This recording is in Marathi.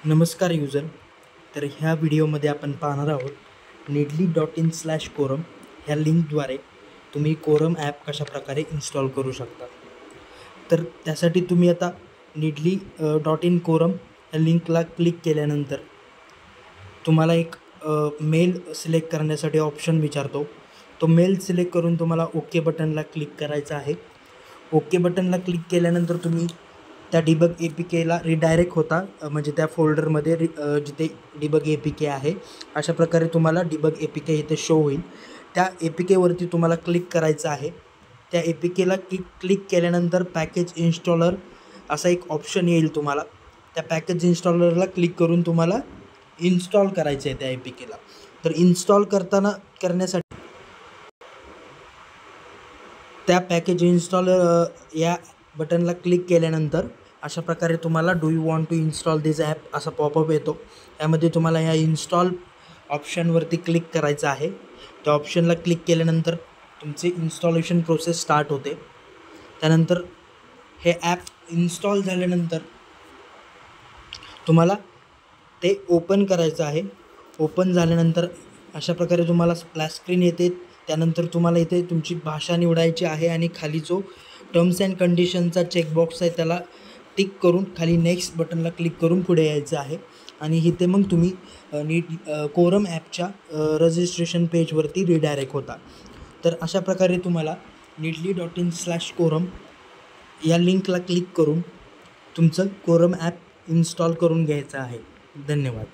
नमस्कार यूजर. तर ह्या व्हिडिओमध्ये आपण पाहणार आहोत needly.in/quorum ह्या लिंकद्वारे तुम्ही कोरम ॲप कशाप्रकारे इन्स्टॉल करू शकता. तर त्यासाठी तुम्ही आता needly.in quorum ह्या लिंकला क्लिक केल्यानंतर तुम्हाला एक मेल सिलेक्ट करण्यासाठी ऑप्शन विचारतो. तो मेल सिलेक्ट करून तुम्हाला ओके बटनला क्लिक करायचं आहे. ओके बटनला क्लिक केल्यानंतर तुम्ही त्या डिबग APKला रिडायरेक्ट होता, म्हणजे त्या फोल्डरमध्ये जिथे डिबग APK आहे अशा प्रकारे तुम्हाला डिबग APK इथे शो होईल. त्या APKवरती तुम्हाला क्लिक करायचं आहे. त्या APKला क्लिक केल्यानंतर पॅकेज इन्स्टॉलर असा एक ऑप्शन येईल तुम्हाला. त्या पॅकेज इन्स्टॉलरला क्लिक करून तुम्हाला इन्स्टॉल करायचं आहे त्या APKला. तर इन्स्टॉल करण्यासाठी त्या पॅकेज इन्स्टॉलर या बटनला क्लिक केल्यानंतर अशा प्रकारे तुम्हाला do you want to install this app असा पॉपअप येतो. यामध्ये तुम्हाला ह्या इन्स्टॉल ऑप्शनवरती क्लिक करायचं आहे. त्या ऑप्शनला क्लिक केल्यानंतर तुमचे इन्स्टॉलेशन प्रोसेस स्टार्ट होते. त्यानंतर हे ॲप इन्स्टॉल झाल्यानंतर तुम्हाला ते ओपन करायचं आहे. ओपन झाल्यानंतर अशा प्रकारे तुम्हाला स्प्लॅश स्क्रीन येते. त्यानंतर तुम्हाला इथे तुमची भाषा निवडायची आहे आणि खाली जो टर्म्स अँड कंडिशनचा चेकबॉक्स आहे त्याला टिक करून खाली नेक्स्ट बटनला क्लिक करून पुढे यायचं आहे. आणि इथे मग तुम्ही कोरम ॲपच्या रजिस्ट्रेशन पेजवरती रिडायरेक्ट होता. तर अशा प्रकारे तुम्हाला needly.in/quorum या लिंकला क्लिक करून तुमचं कोरम ॲप इन्स्टॉल करून घ्यायचं आहे. धन्यवाद.